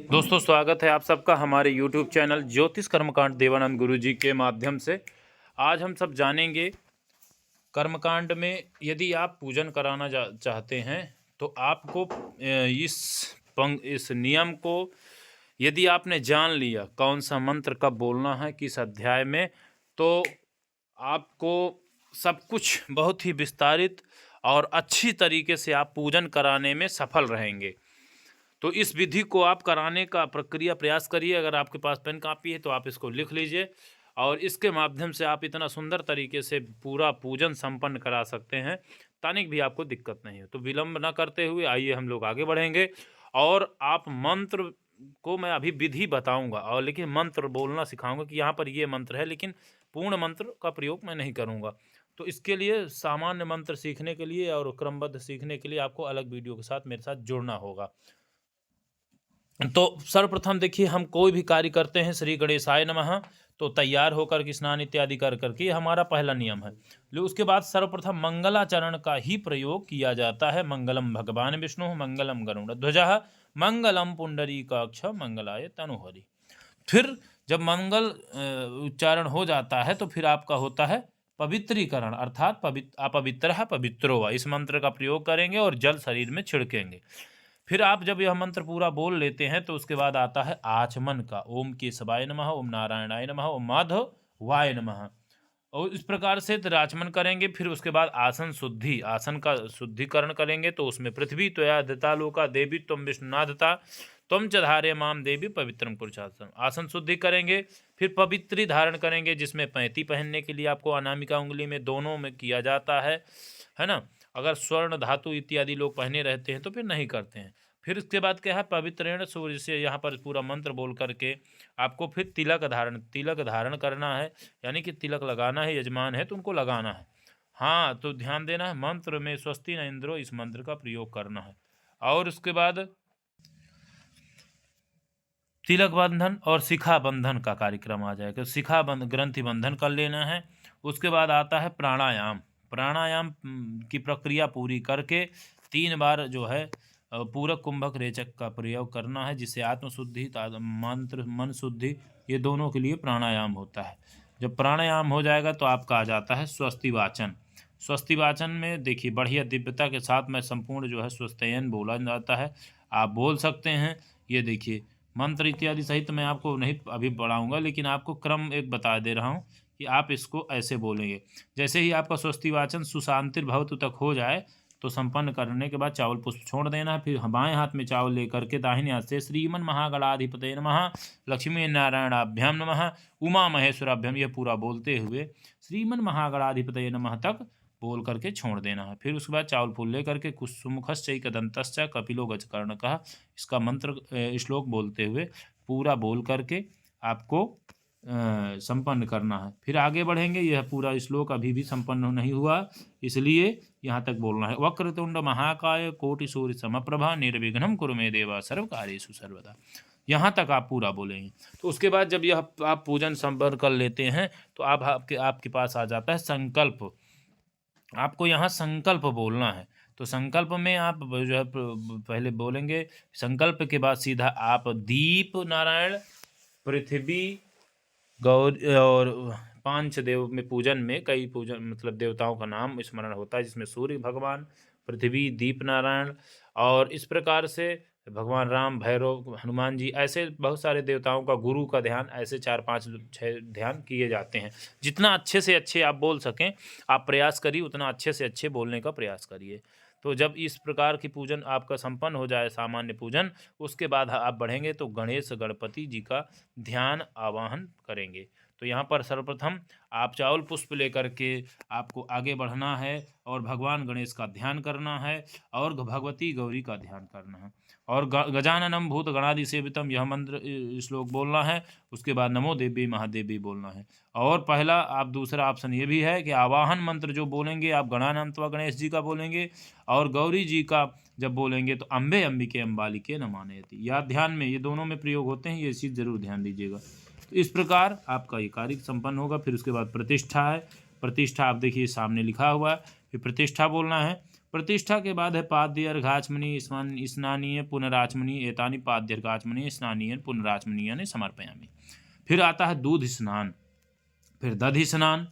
दोस्तों स्वागत है आप सबका हमारे YouTube चैनल ज्योतिष कर्मकांड देवानंद गुरु जी के माध्यम से। आज हम सब जानेंगे कर्मकांड में यदि आप पूजन कराना चाहते हैं तो आपको इस नियम को यदि आपने जान लिया कौन सा मंत्र कब बोलना है किस अध्याय में, तो आपको सब कुछ बहुत ही विस्तारित और अच्छी तरीके से आप पूजन कराने में सफल रहेंगे। तो इस विधि को आप कराने का प्रयास करिए। अगर आपके पास पेन कापी है तो आप इसको लिख लीजिए और इसके माध्यम से आप इतना सुंदर तरीके से पूरा पूजन संपन्न करा सकते हैं, तनिक भी आपको दिक्कत नहीं है। तो विलंब न करते हुए आइए हम लोग आगे बढ़ेंगे। और आप मंत्र को मैं अभी विधि बताऊंगा और लेकिन मंत्र बोलना सिखाऊंगा कि यहाँ पर ये मंत्र है, लेकिन पूर्ण मंत्र का प्रयोग मैं नहीं करूँगा। तो इसके लिए सामान्य मंत्र सीखने के लिए और क्रमबद्ध सीखने के लिए आपको अलग वीडियो के साथ मेरे साथ जुड़ना होगा। तो सर्वप्रथम देखिए, हम कोई भी कार्य करते हैं श्री गणेशाय नमः तो तैयार होकर के स्नान इत्यादि कर करके ये हमारा पहला नियम है। उसके बाद सर्वप्रथम मंगलाचरण का ही प्रयोग किया जाता है। मंगलम भगवान विष्णु मंगलम गरुड़ ध्वजः मंगलम पुंडरीकाक्ष मंगलाय तनुहरि। फिर जब मंगल उच्चारण हो जाता है तो फिर आपका होता है पवित्रीकरण, अर्थात अपवित्रः पवित्रो वा। इस मंत्र का प्रयोग करेंगे और जल शरीर में छिड़केंगे। फिर आप जब यह मंत्र पूरा बोल लेते हैं तो उसके बाद आता है आचमन का। ओम केशवाय नमः, ओम नारायणाय नमः, ओम माधवाय नमः। और इस प्रकार से आचमन करेंगे। फिर उसके बाद आसन शुद्धि, आसन का शुद्धिकरण करेंगे। तो उसमें पृथ्वी त्वया धृता लोका देवी त्वं विष्णुनाधता त्वं च धारे माम देवी पवित्रं पुरुषासन। आसन शुद्धि करेंगे। फिर पवित्री धारण करेंगे, जिसमें पैंती पहनने के लिए आपको अनामिका उंगली में दोनों में किया जाता है ना। अगर स्वर्ण धातु इत्यादि लोग पहने रहते हैं तो फिर नहीं करते हैं। फिर उसके बाद क्या है, पवित्रेण सूर्य से यहाँ पर पूरा मंत्र बोल करके आपको फिर तिलक धारण करना है, यानी कि तिलक लगाना है। यजमान है तो उनको लगाना है। हाँ, तो ध्यान देना है, मंत्र में स्वस्ति न इंद्रो इस मंत्र का प्रयोग करना है। और उसके बाद तिलक बंधन और शिखा बंधन का कार्यक्रम आ जाएगा। शिखा ग्रंथि बंधन कर लेना है। उसके बाद आता है प्राणायाम। प्राणायाम की प्रक्रिया पूरी करके 3 बार जो है पूरक कुंभक रेचक का प्रयोग करना है, जिससे आत्मशुद्धि मंत्र मन शुद्धि ये दोनों के लिए प्राणायाम होता है। जब प्राणायाम हो जाएगा तो आपका आ जाता है स्वस्ति वाचन। स्वस्ति वाचन में देखिए बढ़िया दिव्यता के साथ में संपूर्ण जो है स्वस्त्ययन बोला जाता है। आप बोल सकते हैं। ये देखिए मंत्र इत्यादि सहित मैं आपको नहीं अभी पढ़ाऊँगा, लेकिन आपको क्रम एक बता दे रहा हूँ कि आप इसको ऐसे बोलेंगे। जैसे ही आपका स्वस्ति वाचन सुशांतिर्भवतु तक हो जाए तो संपन्न करने के बाद चावल पुष्प छोड़ देना है। फिर बाएं हाथ में चावल लेकर के दाहिने हाथ से श्रीमन महागणाधिपतये नमः, लक्ष्मी नारायणाभ्याम नमः, उमा महेश्वराभ्याम यह पूरा बोलते हुए श्रीमन महागणाधिपतये नमः तक बोल करके छोड़ देना है। फिर उसके बाद चावल फूल ले करके कुसुमुखश्चैकदन्तश्च कपिलो गजकर्णकः इसका मंत्र श्लोक बोलते हुए पूरा बोल करके आपको संपन्न करना है। फिर आगे बढ़ेंगे। यह पूरा श्लोक अभी भी संपन्न नहीं हुआ, इसलिए यहाँ तक बोलना है। वक्रतुंड महाकाय कोटि सूर्य समप्रभा निर्विघ्नं कुरु मे देवा सर्वकार्येषु सर्वदा। यहाँ तक आप पूरा बोलेंगे। तो उसके बाद जब यह आप पूजन संपन्न कर लेते हैं तो आपके पास आ जाता है संकल्प। आपको यहाँ संकल्प बोलना है। तो संकल्प में आप जो है पहले बोलेंगे। संकल्प के बाद सीधा आप दीप नारायण, पृथ्वी, गौर और 5 देव में पूजन में कई पूजन मतलब देवताओं का नाम स्मरण होता है, जिसमें सूर्य भगवान, पृथ्वी, दीप नारायण और इस प्रकार से भगवान राम, भैरव, हनुमान जी, ऐसे बहुत सारे देवताओं का, गुरु का ध्यान, ऐसे 4 5 6 ध्यान किए जाते हैं। जितना अच्छे से अच्छे आप बोल सकें आप प्रयास करिए, उतना अच्छे से अच्छे बोलने का प्रयास करिए। तो जब इस प्रकार की पूजन आपका संपन्न हो जाए सामान्य पूजन, उसके बाद आप बढ़ेंगे तो गणेश गणपति जी का ध्यान आवाहन करेंगे। तो यहाँ पर सर्वप्रथम आप चावल पुष्प लेकर के आपको आगे बढ़ना है और भगवान गणेश का ध्यान करना है और भगवती गौरी का ध्यान करना है और गजाननम भूत गणादि सेवितम यह मंत्र श्लोक बोलना है। उसके बाद नमो देवी महादेवी बोलना है। और पहला आप दूसरा ऑप्शन ये भी है कि आवाहन मंत्र जो बोलेंगे आप गणानंतवा गणेश जी का बोलेंगे और गौरी जी का जब बोलेंगे तो अम्बे अंबिके अम्बालिके नमानयति। या ध्यान में ये दोनों में प्रयोग होते हैं, ये चीज़ जरूर ध्यान दीजिएगा। तो इस प्रकार आपका ये कार्य संपन्न होगा। फिर उसके बाद प्रतिष्ठा है। प्रतिष्ठा आप देखिए सामने लिखा हुआ है। फिर प्रतिष्ठा बोलना है। प्रतिष्ठा के बाद है पाद्य अर्घाचमनी स्नानीय पुनराचमनी एतानि पाद्य अर्घाचमनी स्नानीय पुनराचमनीय समर्पयामि। फिर आता है दूध स्नान, फिर दधि स्नान।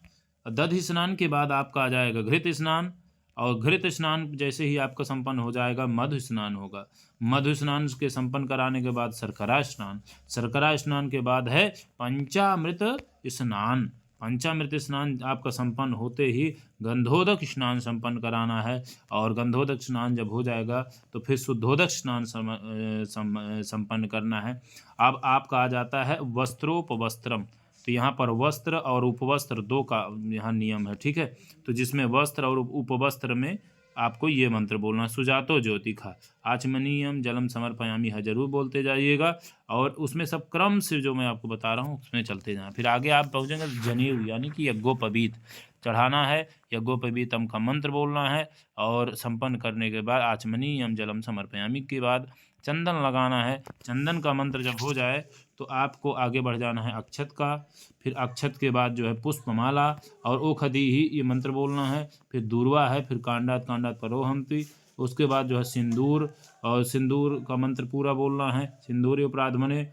दधि स्नान के बाद आपका आ जाएगा घृत स्नान, और घृत स्नान जैसे ही आपका संपन्न हो जाएगा मधु स्नान होगा। मधु स्नान के संपन्न कराने के बाद शर्करा स्नान। शर्करा स्नान के बाद है पंचामृत स्नान। पंचामृत स्नान आपका संपन्न होते ही गंधोदक स्नान संपन्न कराना है, और गंधोदक स्नान जब हो जाएगा तो फिर शुद्धोदक स्नान संपन्न करना है। अब आपका आ जाता है वस्त्रोपवस्त्रम। तो यहाँ पर वस्त्र और उपवस्त्र दो का यहाँ नियम है, ठीक है। तो जिसमें वस्त्र और उपवस्त्र में आपको ये मंत्र बोलना, सुजातो ज्योतिखा आचमनीयम जलम समर्पयामि है, जरूर बोलते जाइएगा। और उसमें सब क्रम से जो मैं आपको बता रहा हूँ उसमें चलते जाएं। फिर आगे आप पहुँचेंगे जनेऊ यानी कि यज्ञोपवीत चढ़ाना है, यज्ञोपवीतम का मंत्र बोलना है, और संपन्न करने के बाद आचमनीयम जलम समर्पयामि के बाद चंदन लगाना है। चंदन का मंत्र जब हो जाए तो आपको आगे बढ़ जाना है अक्षत का। फिर अक्षत के बाद जो है पुष्पमाला और ओखदी ही ये मंत्र बोलना है। फिर दूर्वा है, फिर कांडात कांडात परोहंती। उसके बाद जो है सिंदूर, और सिंदूर का मंत्र पूरा बोलना है, सिंदूर उपराधमने।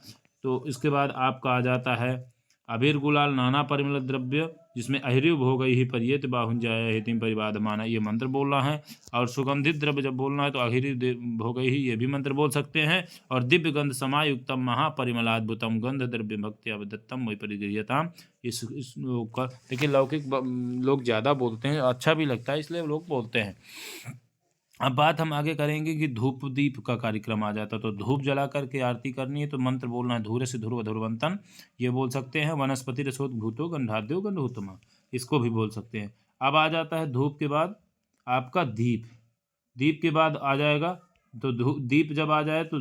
तो इसके बाद आपका आ जाता है अबीर गुलाल नाना परिमल द्रव्य, जिसमें अहिर्यु भोग ही परियत बाहुंजाय हेतिम परिवाद माना, ये मंत्र बोलना है। और सुगंधित द्रव्य जब बोलना है तो अहिर्यु भोग ही, ये भी मंत्र बोल सकते हैं। और दिव्य गंध समायुक्तम महापरिमलाद्भुतम गंध द्रव्य भक्ति अवदत्तम वही परिगृह्यताम। इस का देखिए लौकिक लोग ज़्यादा बोलते हैं, अच्छा भी लगता है इसलिए लोग बोलते हैं। अब बात हम आगे करेंगे कि धूप दीप का कार्यक्रम आ जाता है। तो धूप जला करके आरती करनी है, तो मंत्र बोलना है धूरे से ध्रुव ध्रुवंतन, ये बोल सकते हैं। वनस्पति रसोद्भूतो गंधाद्यो गंधोत्तमा, इसको भी बोल सकते हैं। अब आ जाता है धूप के बाद आपका दीप। दीप के बाद आ जाएगा तो दीप जब आ जाए तो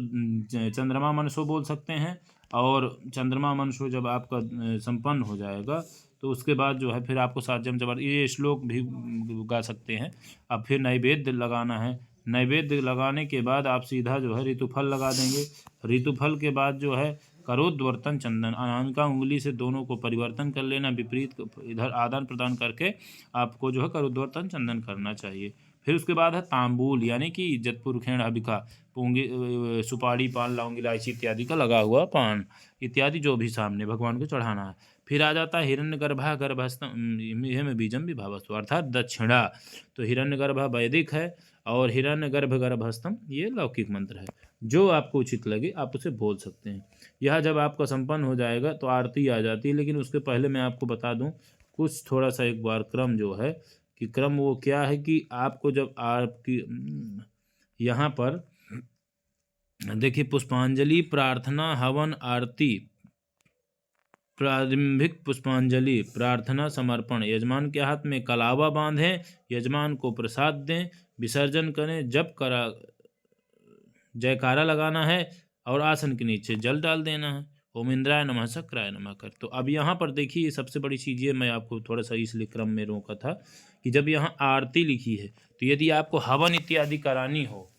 चंद्रमा मनसो बोल सकते हैं। और चंद्रमा मनसो जब आपका संपन्न हो जाएगा तो उसके बाद जो है फिर आपको साज्यम जबर ये श्लोक भी गा सकते हैं। अब फिर नैवेद्य लगाना है। नैवेद्य लगाने के बाद आप सीधा जो है ऋतुफल लगा देंगे। ऋतुफल के बाद जो है करोद्वर्तन चंदन, अनामिका उंगली से दोनों को परिवर्तन कर लेना, विपरीत इधर आदान प्रदान करके आपको जो है करोद्वर्तन चंदन करना चाहिए। फिर उसके बाद है तांबूल यानी कि इज्जत पुरखेण हबिका, पूंगी सुपारी पान लौंग इलायची इत्यादि का लगा हुआ पान इत्यादि जो भी सामने भगवान को चढ़ाना है। फिर आ जाता है हिरण्यगर्भा गर्भस्थम हेम बीजम विभावस्तु, अर्थात दक्षिणा। तो हिरण्यगर्भा वैदिक है और हिरण्यगर्भ गर्भस्थम ये लौकिक मंत्र है। जो आपको उचित लगे आप उसे बोल सकते हैं। यह जब आपका संपन्न हो जाएगा तो आरती आ जाती है, लेकिन उसके पहले मैं आपको बता दूं कुछ थोड़ा सा एक बार क्रम जो है कि क्रम वो क्या है कि आपको जब आपकी यहाँ पर देखिए पुष्पांजलि प्रार्थना हवन आरती, प्रारंभिक पुष्पांजलि प्रार्थना समर्पण, यजमान के हाथ में कलावा बांधें, यजमान को प्रसाद दें, विसर्जन करें, जप करा जयकारा लगाना है और आसन के नीचे जल डाल देना है। ओम इंद्राय नमः शक्राय नमः कर। तो अब यहाँ पर देखिए सबसे बड़ी चीज़ ये मैं आपको थोड़ा सा इसलिए क्रम में रोका था कि जब यहाँ आरती लिखी है तो यदि आपको हवन इत्यादि करानी हो,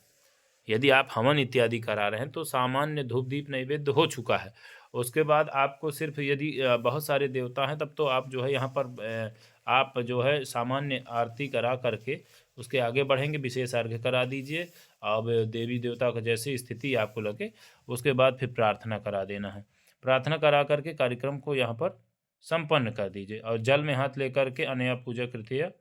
यदि आप हवन इत्यादि करा रहे हैं तो सामान्य धूप दीप नैवेद्य हो चुका है। उसके बाद आपको सिर्फ यदि बहुत सारे देवता हैं तब तो आप जो है यहाँ पर आप जो है सामान्य आरती करा करके उसके आगे बढ़ेंगे, विशेष अर्घ्य करा दीजिए। अब देवी देवता का जैसी स्थिति आपको लगे उसके बाद फिर प्रार्थना करा देना है। प्रार्थना करा करके कार्यक्रम को यहाँ पर संपन्न कर दीजिए और जल में हाथ लेकर के अनया पूजा कृत्य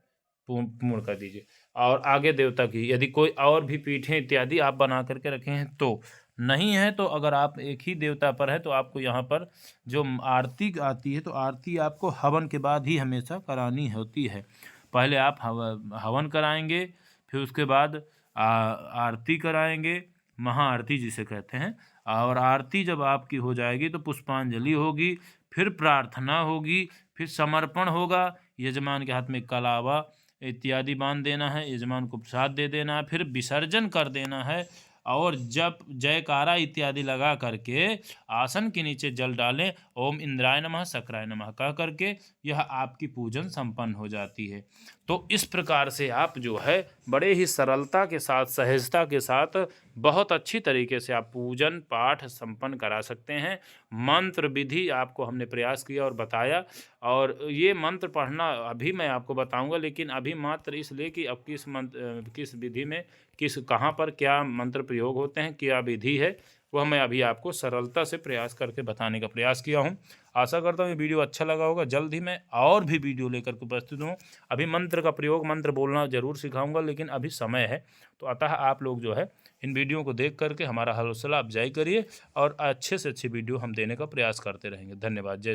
पूर्ण कर दीजिए। और आगे देवता की यदि कोई और भी पीठें इत्यादि आप बना करके रखे हैं तो नहीं है, तो अगर आप एक ही देवता पर है तो आपको यहाँ पर जो आरती आती है तो आरती आपको हवन के बाद ही हमेशा करानी होती है। पहले आप हवन कराएंगे, फिर उसके बाद आरती कराएंगे, महाआरती जिसे कहते हैं। और आरती जब आपकी हो जाएगी तो पुष्पांजलि होगी, फिर प्रार्थना होगी, फिर समर्पण होगा, यजमान के हाथ में कलावा इत्यादि बांध देना है, यजमान को प्रसाद दे देना है, फिर विसर्जन कर देना है। और जब जयकारा इत्यादि लगा करके आसन के नीचे जल डालें, ओम इंद्राय नमः शक्राय नमः कह करके यह आपकी पूजन संपन्न हो जाती है। तो इस प्रकार से आप जो है बड़े ही सरलता के साथ सहजता के साथ बहुत अच्छी तरीके से आप पूजन पाठ संपन्न करा सकते हैं। मंत्र विधि आपको हमने प्रयास किया और बताया, और ये मंत्र पढ़ना अभी मैं आपको बताऊंगा, लेकिन अभी मात्र इसलिए कि अब किस विधि में कहाँ पर क्या मंत्र प्रयोग होते हैं, क्या विधि है, वह मैं अभी आपको सरलता से प्रयास करके बताने का प्रयास किया हूँ। आशा करता हूँ ये वीडियो अच्छा लगा होगा। जल्द ही मैं और भी वीडियो लेकर के उपस्थित हूँ। अभी मंत्र का प्रयोग, मंत्र बोलना ज़रूर सिखाऊंगा, लेकिन अभी समय है, तो अतः आप लोग जो है इन वीडियो को देख करके हमारा हौसला अफजाई करिए, और अच्छे से अच्छी वीडियो हम देने का प्रयास करते रहेंगे। धन्यवाद। जय